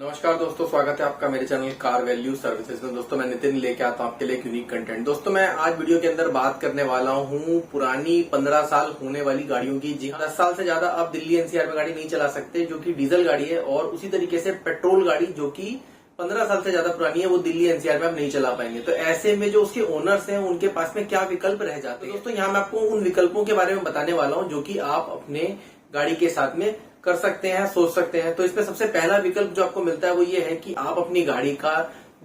नमस्कार दोस्तों, स्वागत है आपका मेरे चैनल कार वैल्यू सर्विसेज में। दोस्तों मैं नितिन लेके आता हूं आपके लिए एक यूनिक कंटेंट। दोस्तों मैं आज वीडियो के अंदर बात करने वाला हूं पुरानी 15 साल होने वाली गाड़ियों की। जी हाँ, 10 साल से ज्यादा आप दिल्ली एनसीआर में गाड़ी नहीं चला सकते जो कि डीजल गाड़ी है, और उसी तरीके से पेट्रोल गाड़ी जो कि 15 साल से ज्यादा पुरानी है वो दिल्ली एनसीआर में आप नहीं चला पाएंगे। तो ऐसे में जो उसके ओनर्स हैं उनके पास में क्या विकल्प रह जाते हैं। दोस्तों यहाँ मैं आपको उन विकल्पों के बारे में बताने वाला हूँ जो कि आप अपने गाड़ी के साथ में कर सकते हैं, सोच सकते हैं। तो इसमें सबसे पहला विकल्प जो आपको मिलता है वो ये है कि आप अपनी गाड़ी का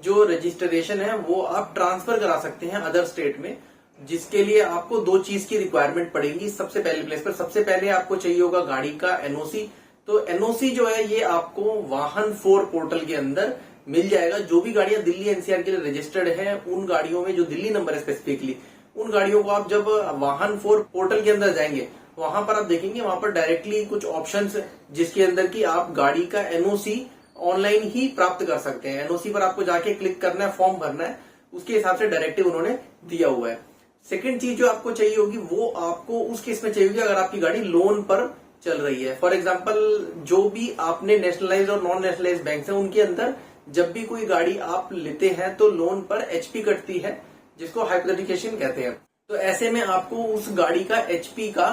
जो रजिस्ट्रेशन है वो आप ट्रांसफर करा सकते हैं अदर स्टेट में, जिसके लिए आपको दो चीज की रिक्वायरमेंट पड़ेगी। सबसे पहले प्लेस पर सबसे पहले आपको चाहिए होगा गाड़ी का एनओसी। तो एनओसी जो है ये आपको वाहन 4 पोर्टल के अंदर मिल जाएगा। जो भी गाड़ियां दिल्ली एनसीआर के लिए रजिस्टर्ड है उन गाड़ियों में, जो दिल्ली नंबर है स्पेसिफिकली, उन गाड़ियों को आप जब वाहन 4 पोर्टल के अंदर जाएंगे वहां पर आप देखेंगे, वहां पर डायरेक्टली कुछ ऑप्शंस जिसके अंदर की आप गाड़ी का एनओसी ऑनलाइन ही प्राप्त कर सकते हैं। एनओसी पर आपको जाके क्लिक करना है, फॉर्म भरना है, उसके हिसाब से डायरेक्टिव उन्होंने दिया हुआ है। सेकंड चीज जो आपको चाहिए होगी वो आपको उस केस में चाहिए होगी अगर आपकी गाड़ी लोन पर चल रही है। फॉर एग्जाम्पल जो भी आपने नेशनलाइज और नॉन नेशनलाइज बैंक है उनके अंदर जब भी कोई गाड़ी आप लेते हैं तो लोन पर एचपी कटती है, जिसको हाइपोथेटिकेशन कहते हैं। तो ऐसे में आपको उस गाड़ी का एचपी का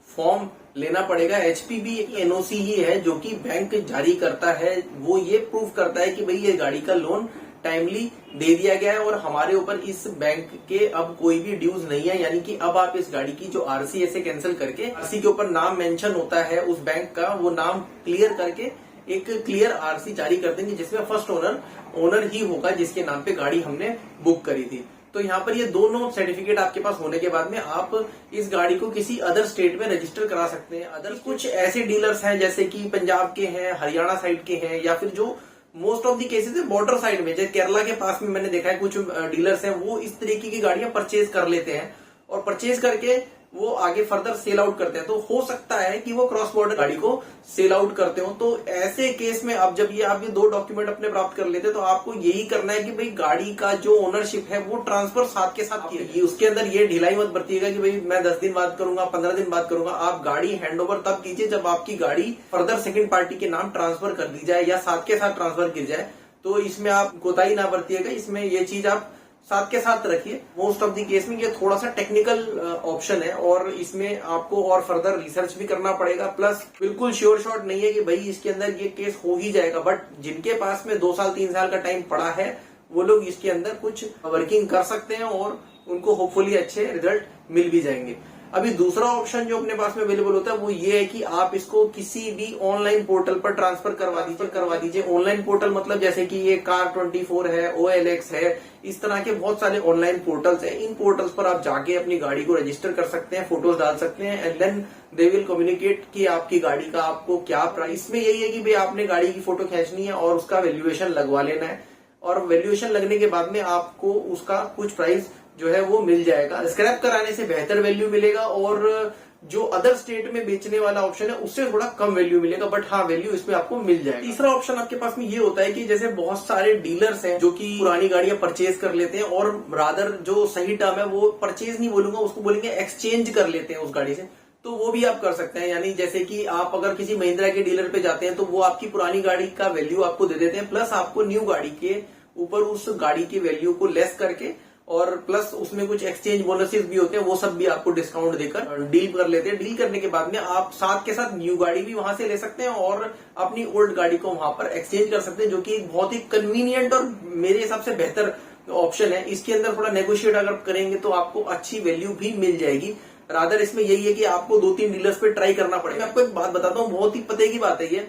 फॉर्म लेना पड़ेगा। एचपी भी एक एनओसी ही है जो कि बैंक जारी करता है। वो ये प्रूव करता है कि भाई ये गाड़ी का लोन टाइमली दे दिया गया है और हमारे ऊपर इस बैंक के अब कोई भी ड्यूज नहीं है। यानी कि अब आप इस गाड़ी की जो आरसी है कैंसिल करके, आरसी के ऊपर नाम मेंशन होता है उस बैंक का, वो नाम क्लियर करके एक क्लियर आरसी जारी कर देंगे जिसमें फर्स्ट ओनर ही होगा जिसके नाम पे गाड़ी हमने बुक करी थी। तो यहाँ पर ये दोनों सर्टिफिकेट आपके पास होने के बाद में आप इस गाड़ी को किसी अदर स्टेट में रजिस्टर करा सकते हैं। अदर कुछ ऐसे डीलर्स हैं जैसे कि पंजाब के हैं, हरियाणा साइड के हैं, या फिर जो मोस्ट ऑफ दी केसेस है बॉर्डर साइड में, जैसे केरला के पास में मैंने देखा है कुछ डीलर्स हैं वो इस तरीके की गाड़ियां परचेज कर लेते हैं और परचेज करके वो आगे फर्दर सेल आउट करते हैं। तो हो सकता है कि वो क्रॉस बॉर्डर गाड़ी को सेल आउट करते हो। तो ऐसे केस में अब जब आप ये दो डॉक्यूमेंट अपने प्राप्त कर लेते हैं तो आपको यही करना है कि भाई गाड़ी का जो ओनरशिप है वो ट्रांसफर साथ के साथ कीजिए। उसके अंदर ये ढिलाई मत बरतिएगा कि भाई मैं 10 दिन बाद करूंगा, 15 दिन बाद करूंगा। आप गाड़ी हैंडओवर तब कीजिए जब आपकी गाड़ी फर्दर सेकंड पार्टी के नाम ट्रांसफर कर दी जाए या साथ के साथ ट्रांसफर की जाए। तो इसमें आप कोताही ना बरतिएगा, इसमें ये चीज आप साथ के साथ रखिए। मोस्ट ऑफ दी केस में ये थोड़ा सा टेक्निकल ऑप्शन है और इसमें आपको और फर्दर रिसर्च भी करना पड़ेगा। प्लस बिल्कुल श्योर शॉट नहीं है कि भाई इसके अंदर ये केस हो ही जाएगा, बट जिनके पास में 2 साल 3 साल का टाइम पड़ा है वो लोग इसके अंदर कुछ वर्किंग कर सकते हैं और उनको होपफुली अच्छे रिजल्ट मिल भी जाएंगे। अभी दूसरा ऑप्शन जो अपने पास में अवेलेबल होता है वो ये है कि आप इसको किसी भी ऑनलाइन पोर्टल पर ट्रांसफर करवा दीजिए। ऑनलाइन पोर्टल मतलब जैसे कि ये car24 है, OLX है, इस तरह के बहुत सारे ऑनलाइन पोर्टल्स हैं। इन पोर्टल्स पर आप जाके अपनी गाड़ी को रजिस्टर कर सकते हैं, फोटोज डाल सकते हैं and then they will communicate कि आपकी गाड़ी का आपको क्या प्राइस में। यही है कि भाई आपने गाड़ी की फोटो खींचनी है और उसका वैल्यूएशन लगवा लेना है, और वैल्यूएशन लगने के बाद में आपको उसका कुछ प्राइस जो है वो मिल जाएगा। स्क्रैप कराने से बेहतर वैल्यू मिलेगा और जो अदर स्टेट में बेचने वाला ऑप्शन है उससे थोड़ा कम वैल्यू मिलेगा, बट हाँ वैल्यू इसमें आपको मिल जाएगा। तीसरा ऑप्शन आपके पास में ये होता है कि जैसे बहुत सारे डीलर्स हैं जो कि पुरानी गाड़ियां परचेज कर लेते हैं, और रादर जो सही टर्म है वो परचेज नहीं बोलूंगा, उसको बोलेंगे एक्सचेंज कर लेते हैं उस गाड़ी से। तो वो भी आप कर सकते हैं। यानी जैसे कि आप अगर किसी महिंद्रा के डीलर पे जाते हैं तो वो आपकी पुरानी गाड़ी का वैल्यू आपको दे देते हैं, प्लस आपको न्यू गाड़ी के ऊपर उस गाड़ी की वैल्यू को लेस करके और प्लस उसमें कुछ एक्सचेंज बोनसेस भी होते हैं, वो सब भी आपको डिस्काउंट देकर डील कर लेते हैं। डील करने के बाद में आप साथ के साथ न्यू गाड़ी भी वहां से ले सकते हैं और अपनी ओल्ड गाड़ी को वहां पर एक्सचेंज कर सकते हैं, जो कि एक बहुत ही कन्वीनियंट और मेरे हिसाब से बेहतर ऑप्शन है। इसके अंदर थोड़ा नेगोशिएट अगर करेंगे तो आपको अच्छी वैल्यू भी मिल जाएगी। रादर इसमें यही है कि आपको 2-3 डीलर्स पे ट्राई करना पड़ेगा। मैं आपको एक बात बताता हूँ, बहुत ही पते की बात है ये,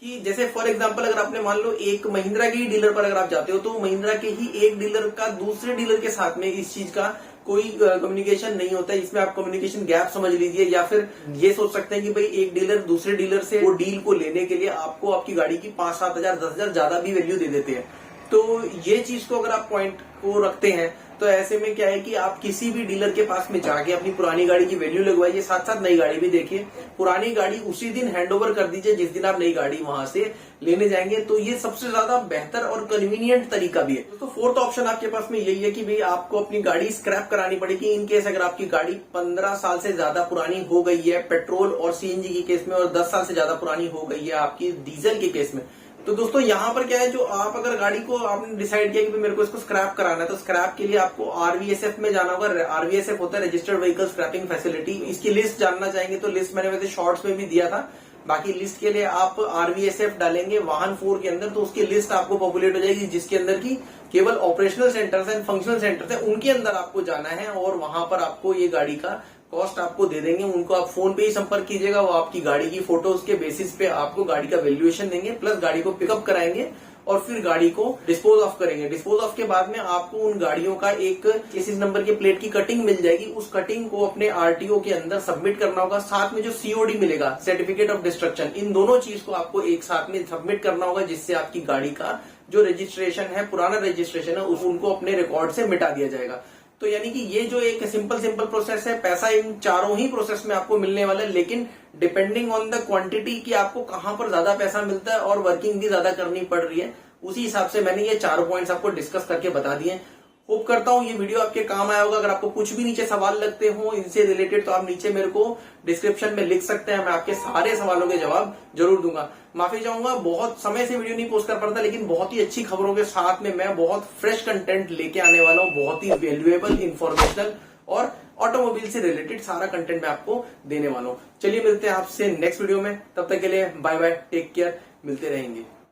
कि जैसे फॉर एग्जांपल अगर आपने मान लो एक महिंद्रा के ही डीलर पर अगर आप जाते हो तो महिंद्रा के ही एक डीलर का दूसरे डीलर के साथ में इस चीज का कोई कम्युनिकेशन नहीं होता है। इसमें आप कम्युनिकेशन गैप समझ लीजिए, या फिर ये सोच सकते हैं कि भाई एक डीलर दूसरे डीलर से वो डील को लेने के लिए आपको आपकी गाड़ी की 5-7 हजार 10 हजार ज्यादा भी वैल्यू दे देते हैं। तो ये चीज को अगर आप पॉइंट को रखते हैं तो ऐसे में क्या है कि आप किसी भी डीलर के पास में जाके अपनी पुरानी गाड़ी की वैल्यू लगवाइए, साथ साथ नई गाड़ी भी देखिए। पुरानी गाड़ी उसी दिन हैंडओवर कर दीजिए जिस दिन आप नई गाड़ी वहां से लेने जाएंगे। तो ये सबसे ज्यादा बेहतर और कन्वीनियंट तरीका भी है। तो फोर्थ ऑप्शन आपके पास में यही है कि भाई आपको अपनी गाड़ी स्क्रैप करानी पड़ेगी इन केस अगर आपकी गाड़ी 15 साल से ज्यादा पुरानी हो गई है पेट्रोल और सीएनजी के केस में, और 10 साल से ज्यादा पुरानी हो गई है आपकी डीजल के केस में। तो दोस्तों यहाँ पर क्या है, जो आप अगर गाड़ी को आपने डिसाइड किया कि मेरे को इसको स्क्रैप कराना है, तो स्क्रैप के लिए आपको आरवीएसएफ में जाना होगा। आरवीएसएफ होता है रजिस्टर्ड व्हीकल स्क्रैपिंग फैसिलिटी। इसकी लिस्ट जानना चाहेंगे तो लिस्ट मैंने वैसे शॉर्ट्स में भी दिया था। बाकी लिस्ट के लिए आप आरवीएसएफ डालेंगे वाहन 4 के अंदर, तो उसकी लिस्ट आपको पॉपुलेट हो जाएगी, जिसके अंदर की केवल operational centres and functional centres है, उनके अंदर आपको जाना है और वहां पर आपको ये गाड़ी का कॉस्ट आपको दे देंगे। उनको आप फोन पे ही संपर्क कीजिएगा, वो आपकी गाड़ी की फोटोज के बेसिस पे आपको गाड़ी का वैल्यूएशन देंगे, प्लस गाड़ी को पिकअप कराएंगे और फिर गाड़ी को डिस्पोज ऑफ करेंगे। डिस्पोज ऑफ के बाद में आपको उन गाड़ियों का एक चेसिस नंबर के प्लेट की कटिंग मिल जाएगी। उस कटिंग को अपने आरटीओ के अंदर सबमिट करना होगा। साथ में जो सीओडी मिलेगा, सर्टिफिकेट ऑफ डिस्ट्रक्शन, इन दोनों चीज को आपको एक साथ में सबमिट करना होगा, जिससे आपकी गाड़ी का जो रजिस्ट्रेशन है, पुराना रजिस्ट्रेशन है, उनको अपने रिकॉर्ड से मिटा दिया जाएगा। तो यानी कि ये जो एक सिंपल प्रोसेस है, पैसा इन चारों ही प्रोसेस में आपको मिलने वाला है, लेकिन डिपेंडिंग ऑन द क्वांटिटी कि आपको कहां पर ज्यादा पैसा मिलता है और वर्किंग भी ज्यादा करनी पड़ रही है, उसी हिसाब से मैंने ये चारों पॉइंट्स आपको डिस्कस करके बता दिए। होप करता हूं ये वीडियो आपके काम आया होगा। अगर आपको कुछ भी नीचे सवाल लगते हो इनसे रिलेटेड, तो आप नीचे मेरे को डिस्क्रिप्शन में लिख सकते हैं, मैं आपके सारे सवालों के जवाब जरूर दूंगा। माफी चाहूंगा, बहुत समय से वीडियो नहीं पोस्ट कर पाता, लेकिन बहुत ही अच्छी खबरों के साथ में मैं बहुत फ्रेश कंटेंट लेके आने वाला हूं। बहुत ही वैल्यूएबल, इंफॉर्मेशनल और ऑटोमोबाइल से रिलेटेड सारा कंटेंट मैं आपको देने वाला हूं। चलिए मिलते हैं आपसे नेक्स्ट वीडियो में, तब तक के लिए बाय बाय, टेक केयर, मिलते रहेंगे।